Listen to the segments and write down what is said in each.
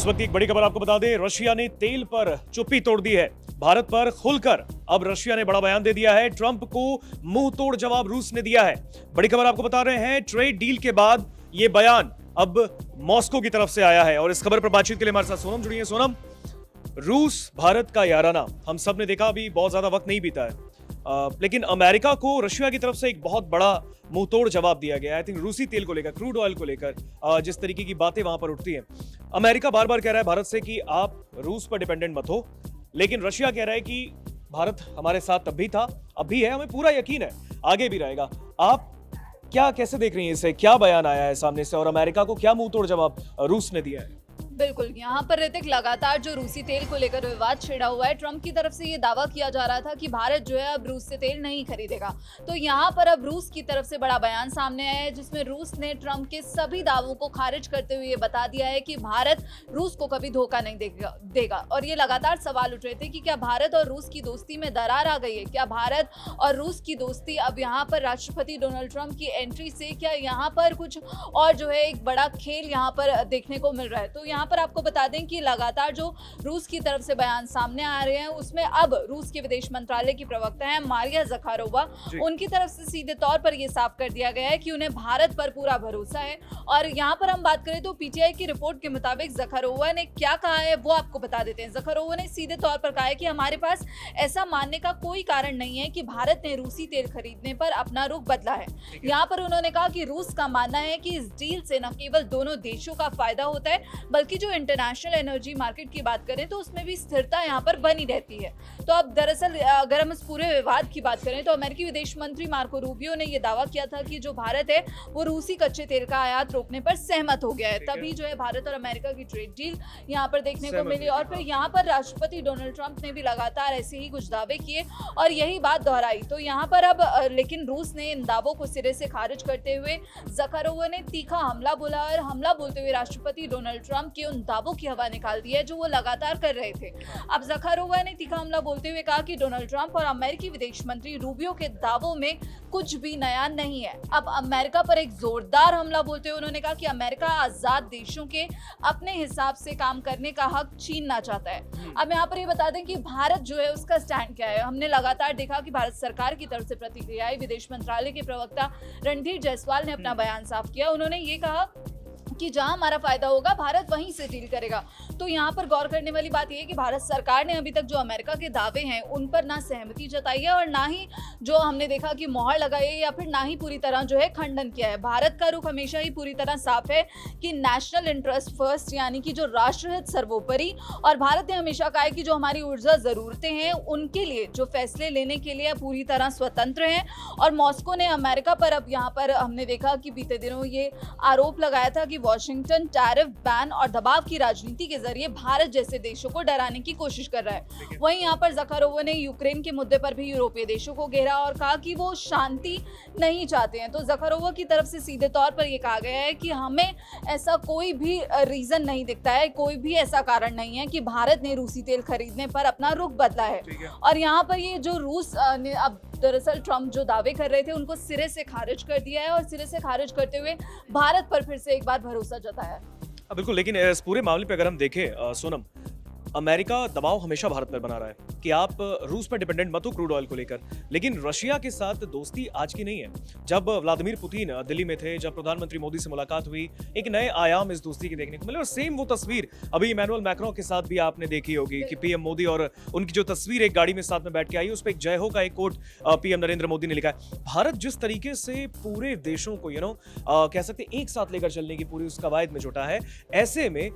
वक्त एक बड़ी खबर आपको बता दें, रशिया ने तेल पर चुप्पी तोड़ दी है। भारत पर खुलकर अब रशिया ने बड़ा बयान दे दिया है। ट्रंप को मुंह तोड़ जवाब रूस ने दिया है। बड़ी खबर आपको बता रहे हैं, ट्रेड डील के बाद ये बयान अब मॉस्को की तरफ से आया है। और इस खबर पर बातचीत के लिए हमारे साथ सोनम जुड़ी है। सोनम, रूस भारत का याराना हम सब ने देखा, अभी बहुत ज्यादा वक्त नहीं बीता है, लेकिन अमेरिका को रशिया की तरफ से एक बहुत बड़ा मुंहतोड़ जवाब दिया गया है। आई थिंक रूसी तेल को लेकर, क्रूड ऑयल को लेकर जिस तरीके की बातें वहां पर उठती हैं, अमेरिका बार बार कह रहा है भारत से कि आप रूस पर डिपेंडेंट मत हो, लेकिन रशिया कह रहा है कि भारत हमारे साथ तब भी था, अब भी है, हमें पूरा यकीन है आगे भी रहेगा। आप क्या कैसे देख रही हैं इसे, क्या बयान आया है सामने से और अमेरिका को क्या मुंहतोड़ जवाब रूस ने दिया है? बिल्कुल, यहाँ पर ऋतिक लगातार जो रूसी तेल को लेकर विवाद छिड़ा हुआ है, ट्रंप की तरफ से ये दावा किया जा रहा था कि भारत जो है अब रूस से तेल नहीं खरीदेगा। तो यहाँ पर अब रूस की तरफ से बड़ा बयान सामने आया है, जिसमें रूस ने ट्रंप के सभी दावों को खारिज करते हुए ये बता दिया है कि भारत रूस को कभी धोखा नहीं देगा। और ये लगातार सवाल उठ रहे थे कि क्या भारत और रूस की दोस्ती में दरार आ गई है, क्या भारत और रूस की दोस्ती अब यहाँ पर राष्ट्रपति डोनाल्ड ट्रंप की एंट्री से क्या यहाँ पर कुछ और जो है एक बड़ा खेल यहाँ पर देखने को मिल रहा है। तो यहाँ पर आपको बता दें कि लगातार जो रूस की तरफ से बयान सामने आ रहे हैं, उसमें अब रूस के विदेश मंत्रालय की प्रवक्ता है मारिया ज़खारोवा, उनकी तरफ से सीधे तौर पर यह साफ कर दिया गया है कि उन्हें भारत पर पूरा भरोसा है। और यहाँ पर हम बात करें तो पीटीआई की रिपोर्ट के मुताबिक ज़खारोवा ने क्या कहा है वो आपको बता देते हैं। ज़खारोवा ने सीधे तौर पर कहा है कि हमारे पास ऐसा मानने का कोई कारण नहीं है कि भारत ने रूसी तेल खरीदने पर अपना रुख बदला है। यहाँ पर उन्होंने कहा कि रूस का मानना है कि इस डील से न केवल दोनों देशों का फायदा होता है, बल्कि जो इंटरनेशनल एनर्जी मार्केट की बात करें तो उसमें भी स्थिरता यहाँ पर बनी रहती है। तो अब दरअसल अगर हम इस पूरे विवाद की बात करें तो अमेरिकी विदेश मंत्री मार्को रूबियो ने यह दावा किया था कि जो भारत है वो रूसी कच्चे तेल का आयात रोकने पर सहमत हो गया है। तभी जो है भारत और अमेरिका की ट्रेड डील यहाँ पर देखने को मिली। और फिर यहाँ पर राष्ट्रपति डोनाल्ड ट्रंप ने भी लगातार ऐसे ही कुछ दावे किए और यही बात दोहराई। तो यहाँ पर अब लेकिन रूस ने इन दावों को सिरे से खारिज करते हुए ज़खारोवा ने तीखा हमला बोला और हमला बोलते हुए राष्ट्रपति डोनाल्ड ट्रंप के उन दावों की हवा निकाल दी है जो वो लगातार कर रहे थे। अब ज़खारोवा ने तीखा हमला बोलते हुए कहा कि डोनाल्ड ट्रंप और अमेरिकी विदेश मंत्री रूबियो के दावों में कुछ भी नया नहीं है। अब अमेरिका पर एक जोरदार हमला बोलते हुए उन्होंने कहा कि अमेरिका आजाद देशों के अपने हिसाब से काम करने का हक छीनना चाहता है। अब यहाँ पर ये बता दें कि भारत जो है उसका स्टैंड क्या है। हमने लगातार देखा कि भारत सरकार की तरफ से प्रतिक्रिया आई। विदेश मंत्रालय के प्रवक्ता रणधीर जायसवाल ने अपना बयान साफ किया। उन्होंने ये कहा कि जहां हमारा फायदा होगा भारत वहीं से डील करेगा। तो यहाँ पर गौर करने वाली बात यह है कि भारत सरकार ने अभी तक जो अमेरिका के दावे हैं उन पर ना सहमति जताई है और ना ही जो हमने देखा कि मोहर लगाई है या फिर ना ही पूरी तरह जो है खंडन किया है। भारत का रुख हमेशा ही पूरी तरह साफ है कि नेशनल इंटरेस्ट फर्स्ट, यानी कि जो राष्ट्रहित सर्वोपरि। और भारत ने हमेशा कहा है कि जो हमारी ऊर्जा जरूरतें हैं उनके लिए जो फैसले लेने के लिए पूरी तरह स्वतंत्र हैं। और मॉस्को ने अमेरिका पर अब यहाँ पर हमने देखा कि बीते दिनों ये आरोप लगाया था कि वॉशिंगटन टैरिफ बैन और दबाव की राजनीति के जरिए भारत जैसे देशों को डराने की कोशिश कर रहा है। वहीं यहाँ पर ज़खारोवा ने यूक्रेन के मुद्दे पर भी यूरोपीय देशों को घेरा और कहा कि वो शांति नहीं चाहते हैं। तो ज़खारोवा की तरफ से सीधे तौर पर यह कहा गया है कि हमें ऐसा कोई भी रीजन नहीं दिखता है, कोई भी ऐसा कारण नहीं है कि भारत ने रूसी तेल खरीदने पर अपना रुख बदला है। और यहाँ पर ये जो रूस ने अब दरअसल ट्रंप जो दावे कर रहे थे उनको सिरे से खारिज कर दिया है और सिरे से खारिज करते हुए भारत पर फिर से एक बार भरोसा जताया है। बिल्कुल, लेकिन इस पूरे मामले पे अगर हम देखें सोनम, अमेरिका दबाव हमेशा भारत पर बना रहा है कि आप रूस पर डिपेंडेंट मत हो क्रूड ऑयल को लेकर, लेकिन रशिया के साथ दोस्ती आज की नहीं है। जब व्लादिमीर पुतिन दिल्ली में थे, जब प्रधानमंत्री मोदी से मुलाकात हुई, एक नए आयाम इस दोस्ती के देखने को मिले। और सेम वो तस्वीर अभी इमैनुअल मैक्रों के साथ भी आपने देखी होगी कि पीएम मोदी और उनकी जो तस्वीर एक गाड़ी में साथ में बैठ के आई, उस पर एक जय हो का एक कोट पीएम नरेंद्र मोदी ने लिखा है। भारत जिस तरीके से पूरे देशों को कह सकते एक साथ लेकर चलने की पूरी उस कवायद में जुटा है, ऐसे में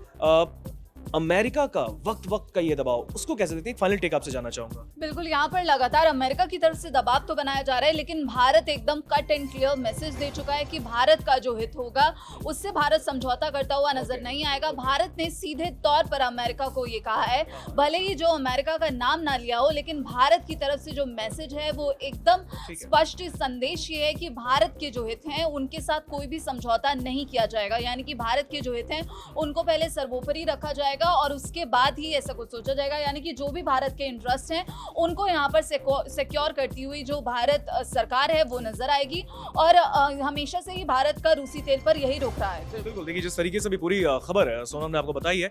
अमेरिका का वक्त का ये दबाव, उसको कैसे देखते हैं? फाइनल टेक आपसे जानना चाहूंगा। बिल्कुल, यहाँ पर लगातार अमेरिका की तरफ से दबाव तो बनाया जा रहा है, लेकिन भारत एकदम कट एंड क्लियर मैसेज दे चुका है कि भारत का जो हित होगा उससे भारत समझौता करता हुआ नजर नहीं आएगा। भारत ने सीधे तौर पर अमेरिका को ये कहा है, भले ही जो अमेरिका का नाम ना लिया हो, लेकिन भारत की तरफ से जो मैसेज है वो एकदम स्पष्ट संदेश ये है कि भारत के जो हित हैं उनके साथ कोई भी समझौता नहीं किया जाएगा। यानी कि भारत के जो हित हैं उनको पहले सर्वोपरि रखा जाएगा और उसके बाद ही ऐसा कुछ सोचा जाएगा। यानी कि जो भी भारत के इंटरेस्ट हैं उनको यहाँ पर सिक्योर करती हुई जो भारत सरकार है वो नजर आएगी। और हमेशा से ही भारत का रूसी तेल पर यही रुख रहा है। बिल्कुल, देखिए जिस तरीके से भी पूरी खबर है सोनम ने आपको बताई है,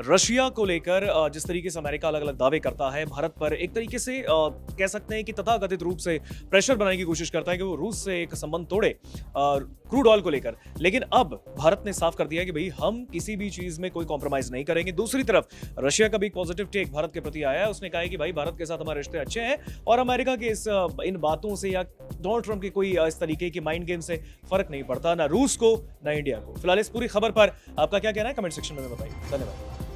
रशिया को लेकर जिस तरीके से अमेरिका अलग अलग दावे करता है, भारत पर एक तरीके से कह सकते हैं कि तथाकथित रूप से प्रेशर बनाने की कोशिश करता है कि वो रूस से एक संबंध तोड़े क्रूड ऑयल को लेकर। लेकिन अब भारत ने साफ कर दिया कि भाई हम किसी भी चीज में कोई कॉम्प्रोमाइज नहीं करेंगे। दूसरी तरफ रशिया का भी एक पॉजिटिव टेक भारत के प्रति आया है। उसने कहा है कि भाई भारत के साथ हमारे रिश्ते अच्छे हैं और अमेरिका के इन बातों से या डोनाल्ड ट्रंप की कोई इस तरीके की माइंड गेम से फर्क नहीं पड़ता ना रूस को ना इंडिया को। फिलहाल इस पूरी खबर पर आपका क्या कहना है कमेंट सेक्शन में बताइए। धन्यवाद।